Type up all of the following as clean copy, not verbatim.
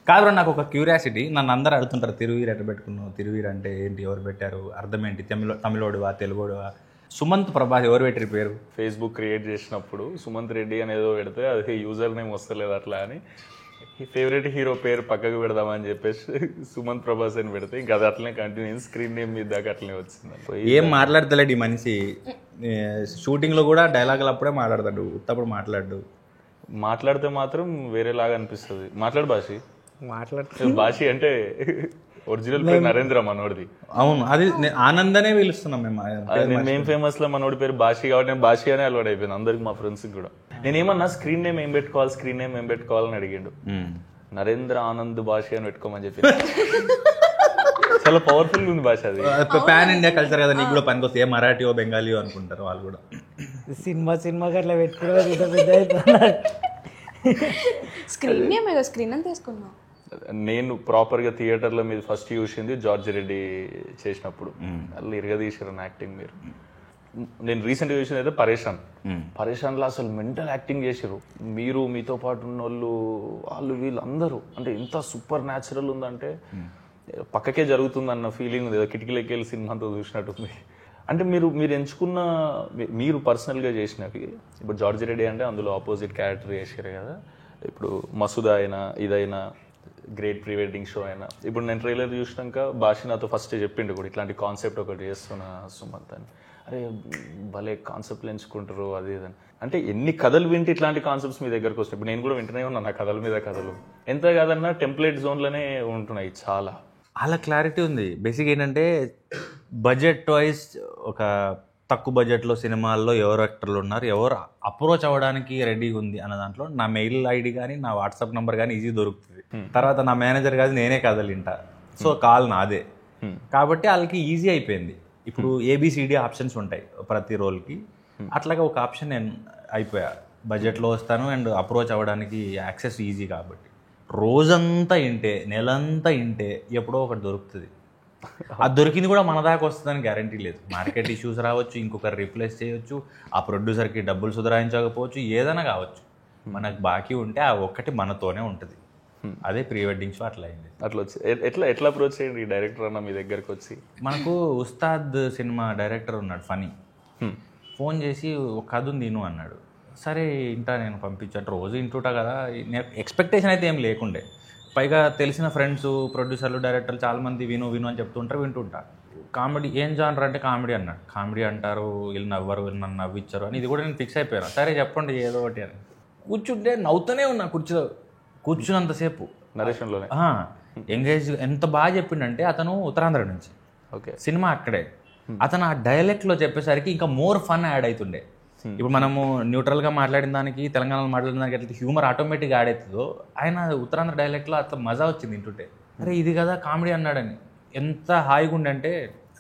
కాదు నాకు ఒక క్యూరియాసిటీ, నన్ను అందరూ అడుగుతుంటారు తిరువీరు ఎట్లా పెట్టుకున్నావు, తిరువీరు అంటే ఏంటి, ఎవరు పెట్టారు, అర్థం ఏంటి, తమిళోడువా తెలుగోడువా? సుమంత్ ప్రభాస్ ఎవరు పెట్టారు పేరు? ఫేస్బుక్ క్రియేట్ చేసినప్పుడు సుమంత్ రెడ్డి అనేదో పెడితే అది యూజర్ నేమ్ వస్తలేదు అట్లా అని ఫేవరెట్ హీరో పేరు పక్కకు పెడదామని చెప్పేసి సుమంత్ ప్రభాస్ అని పెడితే ఇంకా అది అట్లనే కంటిన్యూ స్క్రీన్ నేమ్ మీద దాకా అట్లనే వచ్చింది. ఏం మాట్లాడతలేడు ఈ మనిషి, షూటింగ్లో కూడా డైలాగులు అప్పుడే మాట్లాడతాడు, ఉత్తప్పుడు మాట్లాడితే మాత్రం వేరేలాగా అనిపిస్తుంది. మాట్లాడు భాషి అంటే ఒరిజినల్ పేరు నరేంద్ర మనోడిది. అవును, అది ఆనందనే పిలుస్తున్నాం మేము ఫేమస్ లో మనోడి పేరు భాషి కాబట్టి నేను భాషి అనే అలవాటు అయిపోయింది అందరికి, మా ఫ్రెండ్స్ కూడా. నేనేమన్నా స్క్రీన్ నేమ్ ఏం పెట్టుకోవాలని అడిగిండు. నరేంద్ర ఆనంద్ భాషి అని పెట్టుకోమని చెప్పి చాలా పవర్ఫుల్ ఉంది భాష. అది పాన్ ఇండియా కల్చర్ కదా, నీకు కూడా పనికొస్తే మరాఠీయో బెంగాలీయో అనుకుంటారు వాళ్ళు కూడా. సినిమాకి అట్లా పెట్టుకోవడం స్క్రీన్ అని తీసుకున్నాం. నేను ప్రాపర్గా థియేటర్లో మీద ఫస్ట్ చూసింది జార్జ్ రెడ్డి చేసినప్పుడు, అలా ఇరగదీశారు యాక్టింగ్ మీరు. నేను రీసెంట్గా చూసింది అయితే పరేషాన్లో అసలు మెంటల్ యాక్టింగ్ చేసారు మీరు, మీతో పాటు ఉన్న వాళ్ళు వీళ్ళందరూ. అంటే ఎంత సూపర్ న్యాచురల్ ఉందంటే పక్కకే జరుగుతుందన్న ఫీలింగ్ ఉంది, కిటికీలకి వెళ్ళి సినిమాతో చూసినట్టుంది. అంటే మీరు ఎంచుకున్న మీరు పర్సనల్గా చేసినవి, ఇప్పుడు జార్జ్ రెడ్డి అంటే అందులో ఆపోజిట్ క్యారెక్టర్ చేసారు కదా, ఇప్పుడు మసూదా అయినా ఇదైనా గ్రేట్ ప్రీ వెడ్డింగ్ షో అయినా, ఇప్పుడు నేను ట్రైలర్ చూసినాక భాష నాతో ఫస్ట్ చెప్పిండు కూడా ఇట్లాంటి కాన్సెప్ట్ ఒకటి చేస్తున్నా సుమంత్ అని. అరే భలే కాన్సెప్ట్లు ఎంచుకుంటారు అది ఇదని. అంటే ఎన్ని కథలు వింటే ఇట్లాంటి కాన్సెప్ట్స్ మీ దగ్గరకు వస్తాయి. ఇప్పుడు నేను కూడా వింటూనే ఉన్నాను నా కథల మీద కథలు, ఎంత కాదన్నా టెంప్లెట్ జోన్లోనే ఉంటున్నాయి చాలా. అలా క్లారిటీ ఉంది. బేసిక్ ఏంటంటే బడ్జెట్ వైజ్ ఒక తక్కువ బడ్జెట్లో సినిమాల్లో ఎవరు యాక్టర్లు ఉన్నారు, ఎవరు అప్రోచ్ అవ్వడానికి రెడీగా ఉంది అన్న దాంట్లో నా మెయిల్ ఐడి కానీ నా వాట్సాప్ నెంబర్ కానీ ఈజీ దొరుకుతుంది. తర్వాత నా మేనేజర్ కాదు నేనే కథలు వింటా, సో కాల్ నాదే. కాబట్టి వాళ్ళకి ఈజీ అయిపోయింది. ఇప్పుడు ఏబిసిడి ఆప్షన్స్ ఉంటాయి ప్రతి రోల్కి, అట్లాగే ఒక ఆప్షన్ నేను అయిపోయా. బడ్జెట్లో వస్తాను అండ్ అప్రోచ్ అవ్వడానికి యాక్సెస్ ఈజీ కాబట్టి రోజంతా ఇంటే నెలంతా ఇంటే ఎప్పుడో ఒకటి దొరుకుతుంది. అది దొరికింది కూడా మన దాకా వస్తుందని గ్యారంటీ లేదు. మార్కెట్ ఇష్యూస్ రావచ్చు, ఇంకొకరు రీప్లేస్ చేయొచ్చు, ఆ ప్రొడ్యూసర్కి డబ్బులు సుధరాయించకపోవచ్చు, ఏదైనా కావచ్చు. మనకు బాకీ ఉంటే ఆ ఒక్కటి మనతోనే ఉంటుంది. అదే ప్రీ వెడ్డింగ్ షో అట్లా అయింది. అట్లా వచ్చి ఎట్లా అప్రోచ్ చేయండి డైరెక్టర్ అన్న మీ దగ్గరకు వచ్చి? మనకు ఉస్తాద్ సినిమా డైరెక్టర్ ఉన్నాడు ఫనీ, ఫోన్ చేసి ఒక కథ ఉంది విను అన్నాడు. సరే ఇంటా నేను పంపించాను, రోజు ఇంటుంటా కదా, ఎక్స్పెక్టేషన్ అయితే ఏం లేకుండే. పైగా తెలిసిన ఫ్రెండ్స్ ప్రొడ్యూసర్లు డైరెక్టర్లు చాలామంది విను అని చెప్తుంటారు, వింటుంటా. కామెడీ ఏం జానర్ అంటే కామెడీ అన్నాడు. కామెడీ అంటారు, వీళ్ళు నవ్వరు, వీళ్ళు నన్ను నవ్విచ్చారు అని ఇది కూడా నేను ఫిక్స్ అయిపోయాను. సరే చెప్పండి ఏదో ఒకటి అని కూర్చుంటే నవ్వుతూనే ఉన్నా కుర్చీలో కూర్చున్నంతసేపు. నరేషన్లోనే ఎంగేజ్ ఎంత బాగా చెప్పిండంటే, అతను ఉత్తరాంధ్ర నుంచి, ఓకే, సినిమా అక్కడే. అతను ఆ డైలెక్ట్లో చెప్పేసరికి ఇంకా మోర్ ఫన్ యాడ్ అవుతుండే. ఇప్పుడు మనము న్యూట్రల్గా మాట్లాడిన దానికి తెలంగాణలో మాట్లాడిన దానికి ఎట్లా హ్యూమర్ ఆటోమేటిక్గా యాడ్ అవుతుందో, ఆయన ఉత్తరాంధ్ర డైలెక్ట్లో అట్లా మజా వచ్చింది వింటుంటే. అరే ఇది కదా కామెడీ అన్నాడని ఎంత హాయిగా ఉండే అంటే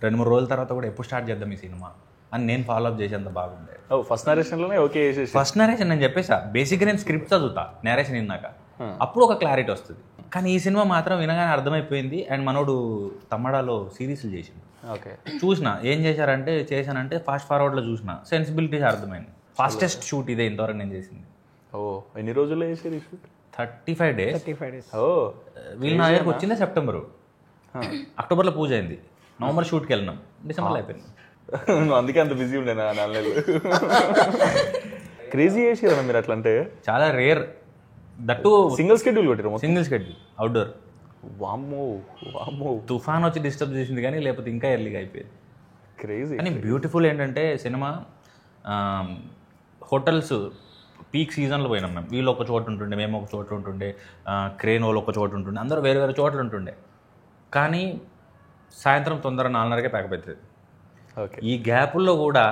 2-3 రోజుల తర్వాత కూడా ఎప్పుడు స్టార్ట్ చేద్దాం ఈ సినిమా అని నేను ఫాలో అప్ చేసేంత బాగుండే. ఫస్ట్ నరేషన్లోనే ఓకే చేసేసి ఫస్ట్ నరేషన్ నేను చెప్పేసా. బేసిక్గా నేను స్క్రిప్ట్ చదువుతా, నేరేషన్ విన్నాక అప్పుడు ఒక క్లారిటీ వస్తుంది. కానీ ఈ సినిమా మాత్రం వినగానే అర్థమైపోయింది. అండ్ మనోడు తమ్మడాలో సిరీస్లు చేసింది, ఓకే, చూసిన. ఏం చేశానంటే ఫాస్ట్ ఫార్వర్డ్లో చూసిన, సెన్సిబిలిటీస్ అర్థమైంది. ఫాస్టెస్ట్ షూట్ ఇదే ఇంతవరకు నేను చేసింది. ఓ ఎన్ని రోజుల్లో చేసేది షూట్? 35 days. ఓ వీళ్ళు నా దగ్గరకు వచ్చిందే సెప్టెంబరు, అక్టోబర్లో పూజ అయింది, నవంబర్ షూట్కి వెళ్ళినాం, డిసెంబర్లో అయిపోయింది. అందుకే అంత బిజీ ఉండే నా నెలలు. క్రేజీ చేసి మీరు అట్లా అంటే చాలా రేర్. దట్టు సింగిల్ షెడ్యూల్ కొట్టారు, సింగిల్ షెడ్యూల్ అవుట్డోర్. వామ్మో తుఫాన్ వచ్చి డిస్టర్బ్ చేసింది కానీ లేకపోతే ఇంకా ఎర్లీగా అయిపోయింది. క్రేజీ. కానీ బ్యూటిఫుల్ ఏంటంటే సినిమా హోటల్స్ పీక్ సీజన్లో పోయినాం మేము. వీళ్ళు ఒక చోటు ఉంటుండే, మేము ఒక చోటు ఉంటుండే, క్రేన్ వాళ్ళు ఒక చోటు ఉంటుండే, అందరూ వేరే వేరే చోట్ల ఉంటుండే. కానీ సాయంత్రం తొందర 4:30కే ప్యాకప్ అవుతుంది. ఓకే, ఈ గ్యాపుల్లో కూడా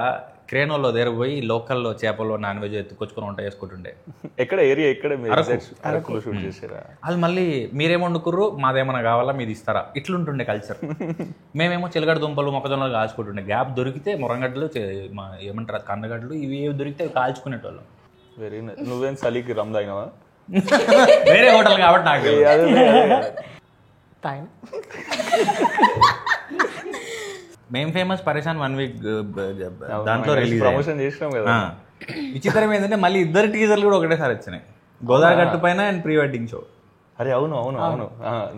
క్రేన్ వాళ్ళు దగ్గర పోయి లోకల్లో చేపలు నాన్ వెజ్ ఎత్తుకొచ్చుకొని వంట చేసుకుంటుండే. ఎక్కడ ఏరియా ఎక్కడ అరకులో షూట్ చేసారా? వాళ్ళు మళ్ళీ మీరేమో వండుకుర్రు, మాదేమన్నా కావాలా మీరు ఇస్తారా, ఇట్లుంటుండే కల్చర్. మేమేమో చిలగడ దుంపలు మొక్కజొన్నలు కాల్చుకుంటుండే. గ్యాప్ దొరికితే మురంగడ్డలు ఏమంటారు కందగడ్డలు ఇవి ఏవి దొరికితే కాల్చుకునేటోళ్ళం. Very nice. నువ్వేం చలికి రమ్ తాగినావా? వేరే హోటల్ కాబట్టి నాకు మేము ఫేమస్ పరేషాన్ 1 week దాంట్లో రిలీజ్ ప్రమోషన్ చేసినాం కదా. విచిత్రం ఏంటంటే మళ్ళీ 2 టీజర్లు కూడా ఒకటేసారి వచ్చినాయి, గోదావరి గట్టు పైన అండ్ ప్రీ వెడ్డింగ్ షో. అరే అవును అవును అవును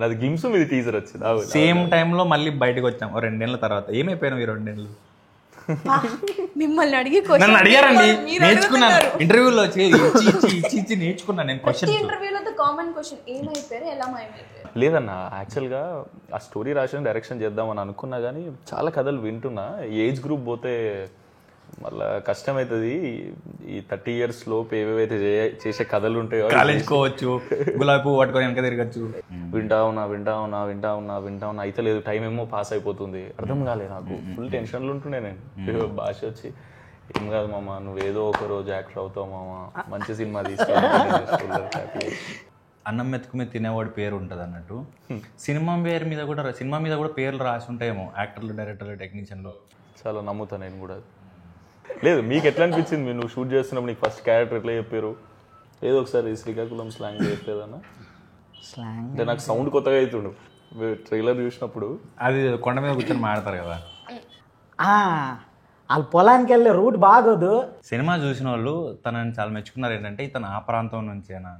నాది గిమ్స్ మీద టీజర్ వచ్చింది. సేమ్ టైంలో మళ్ళీ బయటకు వచ్చాం 2 ఏళ్ళ తర్వాత. ఏమైపోయినావు ఈ 2 ఏళ్ళు? మిమ్మల్ని అడిగి నన్ను అడిగారండి, నేర్చుకున్నాను ఇంటర్వ్యూలో ఇచ్చి నేర్చుకున్నాను నేను క్వశ్చన్. ఇంటర్వ్యూలో కామన్ క్వశ్చన్ ఏమైపోయారు, ఎలా మాయమైపోయారు? లేదన్న, యాక్చువల్గా ఆ స్టోరీ రాసిన డైరెక్షన్ చేద్దామని అనుకున్నా కానీ చాలా కథలు వింటున్నా. ఏజ్ గ్రూప్ పోతే మళ్ళా కష్టమవుతుంది. ఈ 30 years లోపు ఏవేవైతే చేసే కథలు ఉంటాయో కాలేజ్కోవచ్చు, గులాబీ పువ్వు పట్టుకొని వెనక తిరగచ్చు. వింటా ఉన్నా అయితే లేదు, టైం ఏమో పాస్ అయిపోతుంది, అర్థం కాలేదు నాకు. ఫుల్ టెన్షన్లు ఉంటుండే నేను. భాష వచ్చి ఏం కాదు మామ, నువ్వేదో ఒక రోజు యాక్టర్ అవుతావు మామ, మంచి సినిమా తీసుకెళ్ళి. అన్నం మెతుకు మీద తినేవాడి పేరు ఉంటుంది అన్నట్టు సినిమా మీద కూడా పేర్లు రాసి ఉంటాయేమో, యాక్టర్లు, డైరెక్టర్లు, టెక్నీషియన్లు. చాలా నమ్ముతా నేను కూడా. లేదు, మీకు ఎట్లా అనిపించింది నువ్వు షూట్ చేస్తున్నప్పుడు? నీకు ఫస్ట్ క్యారెక్టర్ ఎట్లా చెప్పారు? ఏదో ఒకసారి శ్రీకాకుళం స్లాంగ్ చెప్పలేదన్నా? స్లాంగ్ అంటే నాకు సౌండ్ కొత్తగా అవుతుండు ట్రైలర్ చూసినప్పుడు. అది కొండ మీద కూర్చొని మాడతారు కదా. వాళ్ళు పొలానికి వెళ్ళే రూట్ బాగోదు. సినిమా చూసిన వాళ్ళు తనని చాలా మెచ్చుకున్నారు. ఏంటంటే ఇతను ఆ ప్రాంతం నుంచేనా.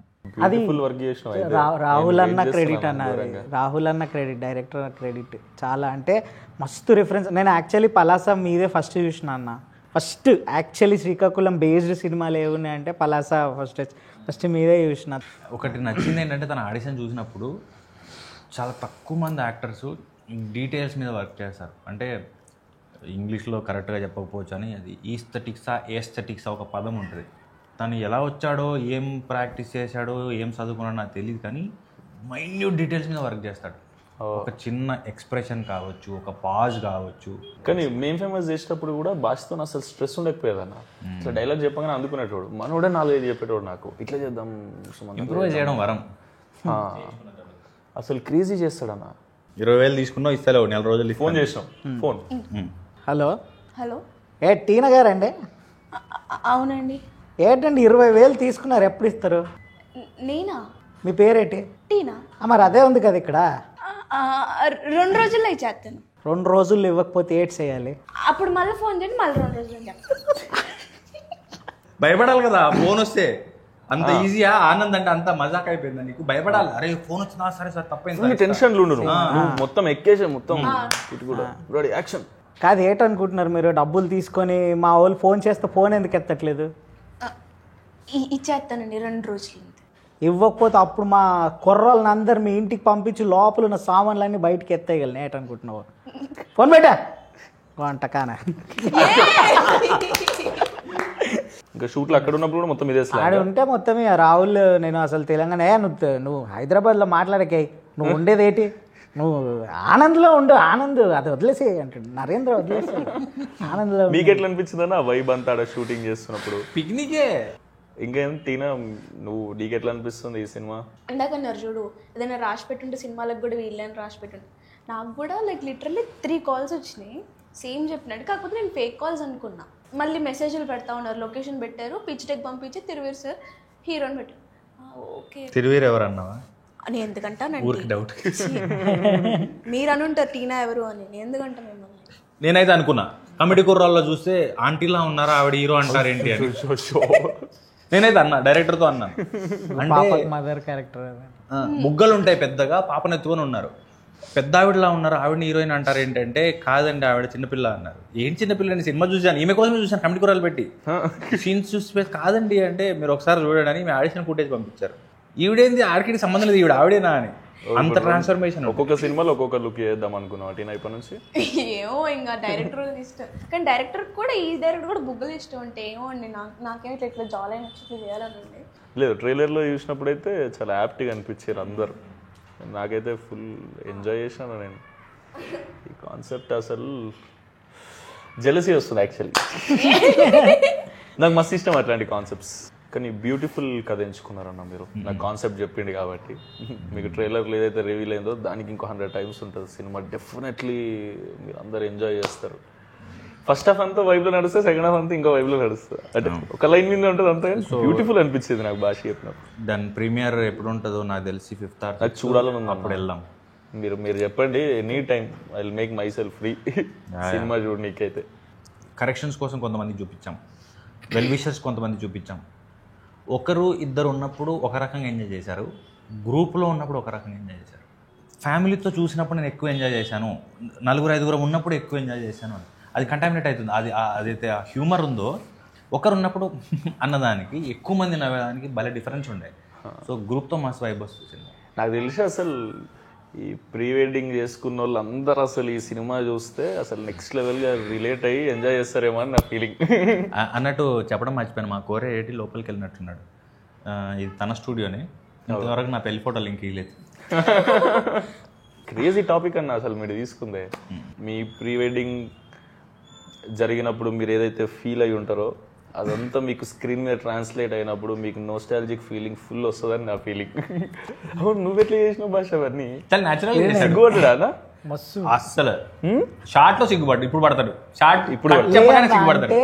అది ఫుల్ వర్క్ చేసిన రాహుల్ అన్న క్రెడిట్ అన్నారు. రాహుల్ అన్న క్రెడిట్, డైరెక్టర్ క్రెడిట్ చాలా. అంటే మస్తు రిఫరెన్స్. నేను యాక్చువల్లీ పలాస మీదే ఫస్ట్ చూసిన అన్న. ఫస్ట్ యాక్చువల్లీ శ్రీకాకుళం బేస్డ్ సినిమాలు ఏమున్నాయంటే పలాస ఫస్ట్ మీదే చూసిన. ఒకటి నచ్చింది ఏంటంటే తన ఆడిషన్ చూసినప్పుడు చాలా తక్కువ మంది యాక్టర్స్ డీటెయిల్స్ మీద వర్క్ చేస్తారు. అంటే ఇంగ్లీష్లో కరెక్ట్గా చెప్పకపోవచ్చు అని, అది ఏస్థెటిక్సా ఒక పదం ఉంటుంది. తను ఎలా వచ్చాడో, ఏం ప్రాక్టీస్ చేశాడో, ఏం చదువుకున్నాడో నాకు తెలియదు, కానీ మైన్యూట్ డీటెయిల్స్ మీద వర్క్ చేస్తాడు. ఒక చిన్న ఎక్స్ప్రెషన్ కావచ్చు, ఒక పాజ్ కావచ్చు. కానీ మేము ఫేమస్ చేసేటప్పుడు కూడా భాషతో అసలు స్ట్రెస్ ఉండకపోయేదన్న. ఇట్లా డైలాగ్ చెప్పగానే అందుకునేటోడు, మనోడే 4-5 చెప్పేటోడు నాకు. ఇట్లా చేద్దాం, ఇంప్రూవ్ చేయడం వరం. అసలు క్రేజీ చేస్తాడన్న. 20,000 తీసుకున్నావు, ఇస్తలేవు, 4 రోజులు ఫోన్ చేసినాం. ఫోన్ హలో హలో, టీనా గారండి? అవునండి. ఏంటండి 20,000 తీసుకున్నారు, ఎప్పుడు ఇస్తారు? నేనా? మీ పేరేంటి? టీనా. మరి అదే ఉంది కదా ఇక్కడ. 2 రోజుల్లో ఇచ్చేస్తాను. 2 రోజుల్లో ఇవ్వకపోతే ఏడ్ చేయాలి? అప్పుడు మళ్ళీ ఫోన్ చేయండి, మళ్ళీ 2 రోజుల్లో చెప్తాను. భయపడాలి కదా ఫోన్ వస్తే. అంత ఈజీయా? ఆనంద్ అంటే అంత మజాక్ అయిపోయిందా నీకు? భయపడాలి. అరే ఫోన్ వచ్చినా సరే సార్ తప్పైంది, టెన్షన్లు ఉండు. మొత్తం ఎక్కేసా, మొత్తం ఇటు కూడా రెడీ యాక్షన్. కాదు, ఏంటనుకుంటున్నారు మీరు? డబ్బులు తీసుకొని మా వాళ్ళు ఫోన్ చేస్తే ఫోన్ ఎందుకు ఎత్తట్లేదు? ఇచ్చేస్తానండి 2 రోజులు. ఇవ్వకపోతే అప్పుడు మా కుర్రోళ్ళని అందరు మీ ఇంటికి పంపించి లోపల ఉన్న సామాన్లన్నీ బయటకి ఎత్తేయగలను. ఏంటనుకుంటున్నావు? ఫోన్ పెట్టా వంటకాన. ఇంకా షూట్లు అక్కడ ఉన్నప్పుడు కూడా మొత్తం ఇదే ఆడ ఉంటే మొత్తం రాహుల్, నేను అసలు తెలంగాణ, నువ్వు హైదరాబాద్లో మాట్లాడకే, నువ్వు ఉండేదేంటి, నువ్వు ఆనంద్లో ఉండు, ఆనంద్ అది వదిలేసి అంటాడు నరేంద్ర, వదిలేసి ఆనంద్లో. మీకు ఎట్లా అనిపించింది అన్న వైబ్ అంతా ఆడ షూటింగ్ చేస్తున్నప్పుడు? పిక్నికే. ఇంకేం టీనా, నీకు ఎట్లా అనిపిస్తుంది ఈ సినిమా? ఇందాకన్నారు చూడు, ఏదైనా రాసి పెట్టుంటే సినిమాలకు కూడా వీళ్ళని రాసి పెట్టుంటే, నాకు కూడా లిటరల్లీ 3 calls వచ్చినాయి సేమ్ చెప్పినట్టు. కాకపోతే నేను ఫేక్ కాల్స్ అనుకున్నా. మళ్ళీ మెసేజ్లు పెడతా ఉన్నారు, లొకేషన్ పెట్టారు, పిచ్ డెక్ పంపించి తిరువీర్ సార్ హీరోని పెట్టారు. ఓకే, తిరువీర్ ఎవరన్నావా? నేను ఎందుకంటానండి, డౌట్. మీరు అనుంటారు టీనా ఎవరు అని, నేను ఎందుకంటా మిమ్మల్ని. నేనైతే అనుకున్నా కమిటీ కుర్రాల్లో చూస్తే ఆంటీలా ఉన్నారా ఆవిడ హీరో అంటారేంటి అని. నేనైతే అన్నా, డైరెక్టర్తో అన్నాను. అంటే మదర్ క్యారెక్టర్ బుగ్గలు ఉంటాయి పెద్దగా, పాపనెత్తుకొని ఉన్నారు, పెద్ద ఆవిడలా ఉన్నారు, ఆవిడని హీరోయిన్ అంటారు ఏంటంటే, కాదండి ఆవిడ చిన్నపిల్ల అన్నారు. ఏం చిన్నపిల్ల అని సినిమా చూసాను, ఈమె కోసమే చూసాను కమిటీ కూరలు పెట్టి సీన్స్ చూసి, కాదండి అంటే మీరు ఒకసారి చూడండి అని ఆడిషన్ ఫుటేజ్ పంపించారు. ఈవిడేంది ఆడికి సంబంధం లేదు, ఈవిడ ఆవిడేనా అని. అంత ట్రాన్స్ఫర్మేషన్. ఒక్కొక్క సినిమాలో ఒక్కొక్క లుక్ చేద్దాం అనుకున్నాం టీనా ఇప్పటి నుంచి. ఏమో ఇంకా డైరెక్టర్ ఇష్టం, కానీ డైరెక్టర్ కూడా ఈ డైరెక్టర్ కూడా బుగ్గలు ఇష్టం అంటే ఏమో అండి, నాకేమో ఇట్లా జాలీ నచ్చి చేయాలని ఉంది. లేదు, ట్రైలర్లో చూసినప్పుడు అయితే చాలా యాప్ట్గా అనిపించారు అందరు. నాకైతే ఫుల్ ఎంజాయ్ చేశాను నేను. ఈ కాన్సెప్ట్ అసలు జెలసీ వస్తుంది యాక్చువల్లీ. నాకు మస్తు ఇష్టం అట్లాంటి కాన్సెప్ట్స్. కానీ బ్యూటిఫుల్ కథ ఎంచుకున్నారన్న మీరు. నాకు కాన్సెప్ట్ చెప్పింది కాబట్టి. మీకు ట్రైలర్లో ఏదైతే రివీల్ అయిందో దానికి ఇంకో 100 times ఉంటుంది సినిమా. డెఫినెట్లీ మీరు అందరు ఎంజాయ్ చేస్తారు. ఫస్ట్ హాఫ్ అంతా వైబ్లో నడుస్తే, సెకండ్ హాఫ్ అంతా ఇంకో వైబ్లో నడుస్తుంది. అంటే ఒక లైన్ మీద ఉంటుంది అంతా. బ్యూటిఫుల్ అనిపించింది నాకు భాష చెప్పినప్పుడు. దాని ప్రీమియర్ ఎప్పుడు ఉంటుందో నాకు తెలిసి 5th or 6th అది చూడాలని ఉంది. అప్పుడు వెళ్దాం. మీరు చెప్పండి, any time I will make myself free cinema చూడనీకైతే. కరెక్షన్స్ కోసం కొంతమంది చూపించాం, వెల్ విషర్స్ కొంతమంది చూపించాం. 1-2 ఉన్నప్పుడు ఒక రకంగా ఎంజాయ్ చేశారు, గ్రూప్లో ఉన్నప్పుడు ఒక రకంగా ఎంజాయ్ చేశారు, ఫ్యామిలీతో చూసినప్పుడు నేను ఎక్కువ ఎంజాయ్ చేశాను, 4-5 ఉన్నప్పుడు ఎక్కువ ఎంజాయ్ చేశాను అని. అది కంటామినేట్ అవుతుంది. అది అదైతే ఆ హ్యూమర్ ఉందో ఒకరు ఉన్నప్పుడు అన్నదానికి ఎక్కువ మంది నవ్వేదానికి భలే డిఫరెన్స్ ఉండే. సో గ్రూప్తో మస్తు వైబ్ వస్తుంది. నాకు తెలిసి అసలు ఈ ప్రీ వెడ్డింగ్ చేసుకున్న వాళ్ళు అందరూ అసలు ఈ సినిమా చూస్తే అసలు నెక్స్ట్ లెవెల్గా రిలేట్ అయ్యి ఎంజాయ్ చేస్తారేమో అని నా ఫీలింగ్. అన్నట్టు చెప్పడం మర్చిపోయాను, మా కోరే ఏటి లోపలికి వెళ్ళినట్టున్నాడు. ఇది తన స్టూడియోనే, ఇంతవరకు నా పెళ్లి ఫోటో లింక్ ఇవ్వలేదు. క్రేజీ టాపిక్ అన్న అసలు మీరు తీసుకుందే. మీ ప్రీ వెడ్డింగ్ జరిగినప్పుడు మీరు ఏదైతే ఫీల్ అయి ఉంటారో అదంతా మీకు స్క్రీన్ మీద ట్రాన్స్లేట్ అయినప్పుడు మీకు నోస్టాలజిక్ ఫీలింగ్ ఫుల్ వస్తుందని నా ఫీలింగ్. అవును, నువ్వు ఎట్లా చేసినావు భాష అవన్నీ? చాలా న్యాచురల్. సిగ్గుపడ్డా? మస్తు అస్సలు షార్ట్ లో సిగ్గుపడ్డు, ఇప్పుడు పడతాడు షార్ట్, ఇప్పుడు సిగ్గుపడతాడు.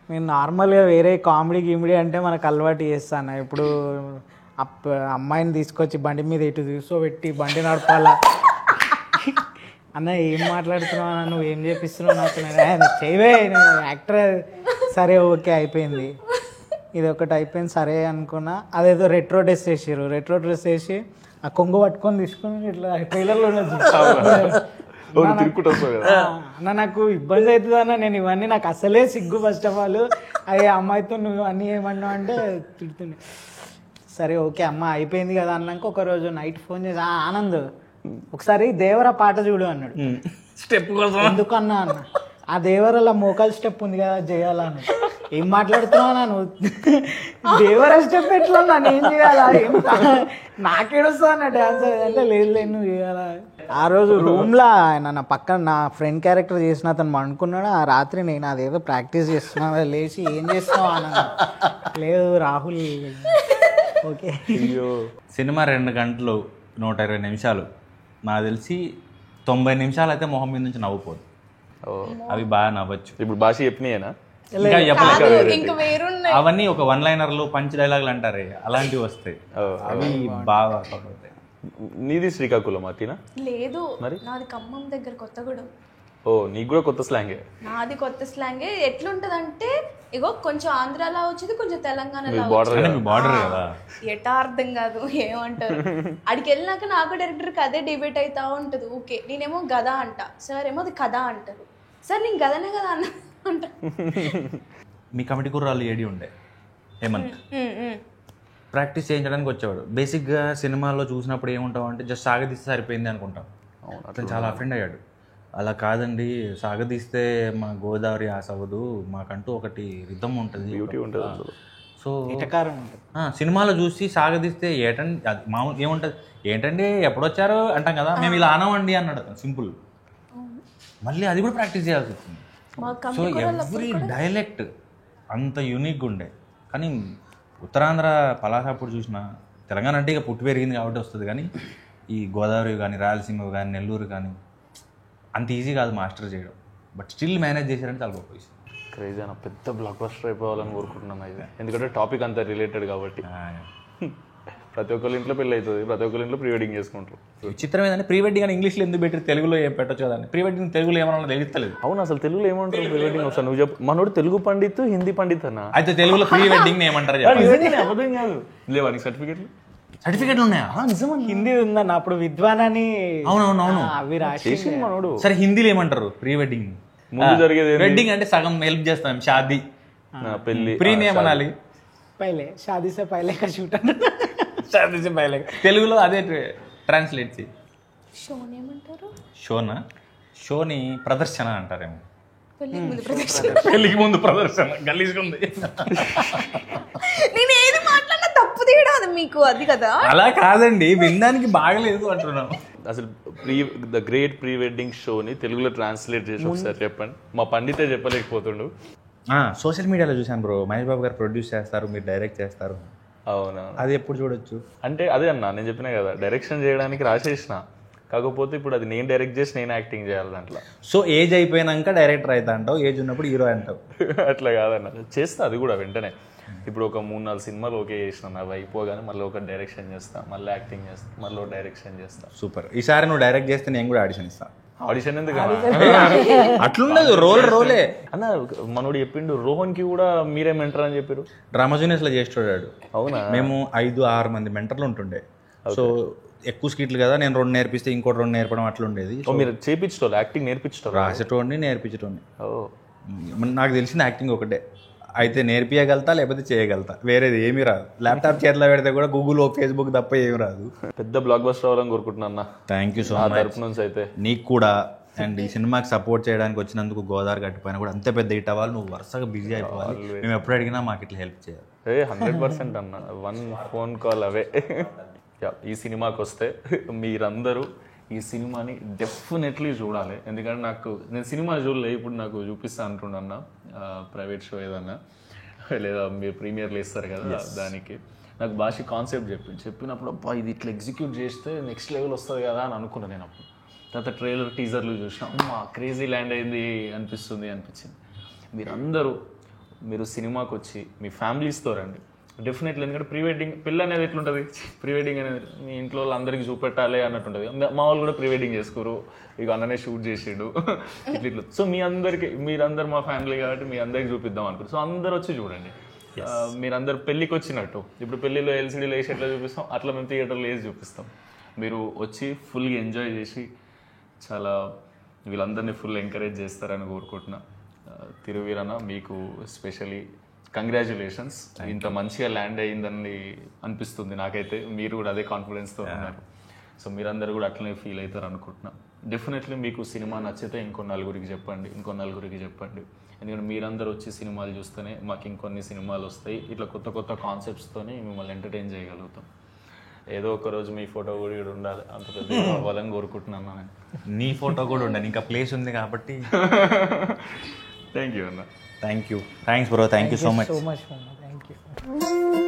నేను నార్మల్గా వేరే కామెడీ గిమిడీ అంటే మనకు అలవాటు చేస్తాను. ఇప్పుడు అమ్మాయిని తీసుకొచ్చి బండి మీద ఇటు కూర్చోబెట్టి బండి నడపాలా అన్న, ఏం మాట్లాడుతున్నావు అన్న, నువ్వు ఏం చేపిస్తున్నావు నాకు, చేయవే యాక్టర్. సరే ఓకే అయిపోయింది, ఇది ఒకటి అయిపోయింది సరే అనుకున్నా. అదేదో రెట్రో డ్రెస్ వేసారు, రెట్రో డ్రెస్ వేసి ఆ కొంగు పట్టుకొని తీసుకొని ఇట్లా ట్రైలర్లో అన్న నాకు ఇబ్బంది అవుతుంది అన్న, నేను ఇవన్నీ నాకు అసలే సిగ్గు. ఫస్ట్ ఆఫ్ ఆల్ అయ్యే అమ్మాయితో నువ్వు అన్నీ ఏమన్నావు అంటే తిడుతుంది. సరే ఓకే అమ్మ అయిపోయింది కదా అన్నాక ఒకరోజు నైట్ ఫోన్ చేసి, ఆనంద్ ఒకసారి దేవర పాట చూడు అన్నాడు. స్టెప్ కోసం ఎందుకన్నా అన్న, ఆ దేవరలో మోకాల్ స్టెప్ ఉంది కదా చేయాలని. ఏం మాట్లాడుతున్నావు నువ్వు, దేవర స్టెప్ ఎట్లా నన్ను ఏం చేయాలా, నాకేడొస్తా అన్న డ్యాన్స్ అంటే లేదు నువ్వు చేయాలా. ఆ రోజు రూమ్లో ఆయన నా పక్కన నా ఫ్రెండ్ క్యారెక్టర్ చేసిన అతను అనుకున్నాడు. ఆ రాత్రి నేను అదేదో ప్రాక్టీస్ చేస్తున్నా, లేచి ఏం చేస్తున్నావు అన్న, లేదు రాహుల్ ఓకే. అయ్యో, సినిమా 2 గంటలు 120 నిమిషాలు, నాకు తెలిసి 90 నిమిషాలు అయితే మొహం మీద నుంచి నవ్వుపోదు. అవి బాగా నవ్వచ్చు. ఇప్పుడు భాష చెప్పినాయేనా? ఇంకా చెప్పలేదు, ఇంకా వేరున్నాయి. అవన్నీ ఒక 1 లైనర్లు పంచ్ డైలాగులు అంటారే అలాంటివి వస్తాయి, అవి బాగా పడుతాయి. నీది శ్రీకాకుళం అతినా? లేదు, నాది ఖమ్మం దగ్గర కొత్తగూడెం. ఓ, నీకు కూడా కొత్త స్లాంగే. నాది కొత్త స్లాంగే. ఎట్లుంటదంటే ఇగో కొంచెం ఆంధ్రాలో వచ్చింది, కొంచెం తెలంగాణలో బార్డర్ కదా, ఎటా అర్థం కాదు ఏమంటారు. అడికి వెళ్ళినాక నాకు డైరెక్టర్కి అదే డిబేట్ అవుతా ఉంటుంది. ఓకే నేనేమో గదా అంట, సార్ ఏమో అది కథ అంటారు, సార్ నేను గదనే కదా అన్న అంట. మీ కమిటీ కుర్రాళ్ళు ఏడి ఉండే హేమంత్ ప్రాక్టీస్ చేయించడానికి వచ్చేవాడు. బేసిక్గా సినిమాల్లో చూసినప్పుడు ఏముంటావు అంటే జస్ట్ సాగదీస్తే సరిపోయింది అనుకుంటాం. అతను చాలా అఫెండ్ అయ్యాడు. అలా కాదండి, సాగదీస్తే మా గోదావరి ఆశ అవ్వదు, మాకంటూ ఒకటి రిథం ఉంటుంది, బ్యూటీ ఉంటుంది. సో ఇటకారం ఉంటుంది. సినిమాలో చూసి సాగదీస్తే ఏటండి మామూలు ఏముంటుంది, ఏంటండి ఎప్పుడొచ్చారు అంటాం కదా, మేము ఇలా అనవండి అన్నాడు సింపుల్. మళ్ళీ అది కూడా ప్రాక్టీస్ చేయాల్సి వచ్చింది. సో ఎవ్రీ డైలెక్ట్ అంత యూనిక్గా ఉండే. కానీ ఉత్తరాంధ్ర పలాసాపూర్ చూసిన, తెలంగాణ అంటే ఇక పుట్టి పెరిగింది కాబట్టి వస్తుంది, కానీ ఈ గోదావరి కానీ రాయలసీమ కానీ నెల్లూరు కానీ అంత ఈజీ కాదు మాస్టర్ చేయడం. బట్ స్టిల్ మేనేజ్ చేశారంటే చాలా గొప్ప విషయం. క్రేజీ అన్న, పెద్ద బ్లాక్ బస్టర్ అయిపోవాలని కోరుకుంటున్నాను అయితే, ఎందుకంటే టాపిక్ అంతా రిలేటెడ్ కాబట్టి. ప్రతి ఒక్కరి ఇంట్లో పెళ్ళి అవుతుంది, ప్రతి ఒక్కరి ఇంట్లో ప్రీ వెడ్డింగ్ చేసుకుంటారు. విచిత్రం ఏంటంటే ప్రీ వెడ్డింగ్ అని ఇంగ్లీష్లో ఎందుకు పెట్టి తెలుగులో ఏం పెట్టచ్చు కదండి. ప్రీ వెడ్డింగ్ తెలుగులో ఏమన్నా తెలుస్తలేదు. అవును, అసలు తెలుగులో ఏమంటారు ప్రీ వెడ్డింగ్? ఒకసారి నువ్వు చెప్పు. మనోడు తెలుగు పండిత్, హిందీ పండిత్ అన్న. అయితే తెలుగులో ప్రీ వెడ్డింగ్ ఏమంటారు? అబద్ధం కాదు, లేవా నీకు సర్టిఫికెట్లు? సర్టిఫికెట్లు ఉన్నాయా? నిజమా, హిందీ ఉందన్న. అప్పుడు విద్వాన్ అని అవునవునవును అవి రాసి మనోడు. సరే హిందీలో ఏమంటారు ప్రీ వెడ్డింగ్? ముందు జరిగేది వెడ్డింగ్ అంటే సగం హెల్ప్ చేస్తాం, షాదీ పెళ్లి. ప్రీ ఏమనాలి? పైలే షాదీ సే పైలే కా షూట్ షాదీ సే పైలే. తెలుగులో అదే ట్రాన్స్లేట్ చేయి. షోని ఏమంటారు? షోనా? షోని ప్రదర్శన అంటారేమో. పెళ్ళికి ముందు ప్రదర్శన గలీజ్గా ఉంది. నేను ఏది మాట్లాడినా తప్పు తీయడం అది మీకు అది కదా. అలా కాదండి, వినడానికి బాగలేదు అంటున్నాను. అసలు ద గ్రేట్ ప్రీ వెడ్డింగ్ షోని తెలుగులో ట్రాన్స్లేట్ చేసి ఒకసారి చెప్పండి. మా పండితే చెప్పలేకపోతుండు. సోషల్ మీడియాలో చూశాను బ్రో, మహేష్ బాబు గారు ప్రొడ్యూస్ చేస్తారు, మీరు డైరెక్ట్ చేస్తారు. అవునా? అది ఎప్పుడు చూడొచ్చు? అంటే అదే అన్న, నేను చెప్పినా కదా డైరెక్షన్ చేయడానికి రాసేసిన, కాకపోతే ఇప్పుడు అది నేను డైరెక్ట్ చేసి నేను యాక్టింగ్ చేయాలి దాంట్లో. సో ఏజ్ అయిపోయినాక డైరెక్టర్ అవుతా అంటావు, ఏజ్ ఉన్నప్పుడు హీరో అంటావు. అట్లా కాదన్న, చేస్తా అది కూడా వెంటనే. ఇప్పుడు ఒక 3-4 సినిమాలు ఓకే చేసిన, అవి అయిపోగానే మళ్ళీ ఒక డైరెక్షన్ చేస్తా, మళ్ళీ యాక్టింగ్ చేస్తా, మళ్ళీ డైరెక్షన్ చేస్తా. సూపర్. ఈసారి నువ్వు డైరెక్ట్ చేస్తే నేను కూడా ఆడిషన్ ఇస్తాను. ఆడిషన్ ఎందుకు అట్లుండదు, రోలే. అన్న మనోడు చెప్పిండు రోహన్కి కూడా మీరే మెంటర్ అని చెప్పారు. డ్రామా జూనియర్స్లో చేసి చూడాడు. అవునా? మేము 5-6 మంది మెంటర్లు ఉంటుండే. సో ఎక్కువ స్కిట్లు కదా, నేను 2 నేర్పిస్తే ఇంకోటి 2 నేర్పడం అట్లా ఉండేది. మీరు చేపించడం యాక్టింగ్ నేర్పించడం రాసేటోడిని నేర్పించటోని. నాకు తెలిసింది యాక్టింగ్ ఒకటే, అయితే నేర్పియగలుగుతా లేకపోతే చేయగలుగుతా, వేరేది ఏమీ రాదు. ల్యాప్టాప్ చేతిలో పెడితే కూడా గూగుల్ ఫేస్బుక్ తప్ప ఏమి రాదు. పెద్ద బ్లాక్ బస్టర్ అవ్వాలని కోరుకుంటున్నా అన్న. థ్యాంక్ యూ సో మచ్ తరపు నుంచి అయితే నీకు కూడా. అండ్ ఈ సినిమాకి సపోర్ట్ చేయడానికి వచ్చినందుకు గోదావరి గట్టిపోయినా కూడా అంతే పెద్ద హిట్ అవ్వాలి, నువ్వు వరుసగా బిజీ అయిపోవాలి. మేము ఎప్పుడు అడిగినా మాకు ఇట్లా హెల్ప్ చేయాలి. 100% అన్న, 1 ఫోన్ కాల్ అవే. ఈ సినిమాకి వస్తే మీరందరూ ఈ సినిమాని డెఫినెట్లీ చూడాలి. ఎందుకంటే నేను సినిమా చూడలే, ఇప్పుడు నాకు చూపిస్తా అంటున్నా ప్రైవేట్ షో ఏదన్నా, లేదా మీరు ప్రీమియర్లు ఇస్తారు కదా దానికి. నాకు భాష కాన్సెప్ట్ చెప్పినప్పుడు అబ్బా ఇది ఇట్లా ఎగ్జిక్యూట్ చేస్తే నెక్స్ట్ లెవెల్ వస్తుంది కదా అని అనుకున్నాను నేను అప్పుడు. తర్వాత ట్రైలర్ టీజర్లు చూసినా అమ్మా క్రేజీ ల్యాండ్ అయింది అనిపించింది. మీరు సినిమాకి వచ్చి మీ ఫ్యామిలీస్తో రండి డెఫినెట్లీ. ఎందుకంటే ప్రీ వెడ్డింగ్ పెళ్ళి అనేది ఎట్లుంటుంది, ప్రీ వెడ్డింగ్ అనేది మీ ఇంట్లో అందరికీ చూపెట్టాలి అన్నట్టుంటుంది. మా వాళ్ళు కూడా ప్రీ వెడ్డింగ్ చేసుకోరు, ఇక అన్ననే షూట్ చేసిండు ఇట్లా. సో మీరందరూ మా ఫ్యామిలీ కాబట్టి మీ అందరికి చూపిద్దాం అనుకుంటారు. సో అందరు వచ్చి చూడండి. మీరందరు పెళ్ళికి వచ్చినట్టు, ఇప్పుడు పెళ్ళిలో ఎల్సీడీలో వేసి ఎట్లా చూపిస్తాం అట్లా మేము థియేటర్లో వేసి చూపిస్తాం. మీరు వచ్చి ఫుల్గా ఎంజాయ్ చేసి చాలా వీళ్ళందరినీ ఫుల్ ఎంకరేజ్ చేస్తారని కోరుకుంటున్నా. తిరువీరన్న మీకు స్పెషలీ కంగ్రాచులేషన్స్. ఇంత మంచిగా ల్యాండ్ అయ్యిందని అనిపిస్తుంది నాకైతే. మీరు కూడా అదే కాన్ఫిడెన్స్తో ఉన్నారు. సో మీరందరూ కూడా అట్లనే ఫీల్ అవుతారు అనుకుంటున్నా. డెఫినెట్లీ మీకు సినిమా నచ్చితే ఇంకో నలుగురికి చెప్పండి. ఎందుకంటే మీరందరూ వచ్చి సినిమాలు చూస్తేనే మాకు ఇంకొన్ని సినిమాలు వస్తాయి. ఇట్లా కొత్త కొత్త కాన్సెప్ట్స్తోనే మిమ్మల్ని ఎంటర్టైన్ చేయగలుగుతాం. ఏదో ఒక రోజు మీ ఫోటో కూడా ఉండాలి, అంత పెద్ద అవ్వాలని కోరుకుంటున్నాను నేను. నీ ఫోటో కూడా ఉండాలి, ఇంకా ప్లేస్ ఉంది కాబట్టి. థ్యాంక్ యూ అన్న. Thanks bro, thank you so much. Thank you.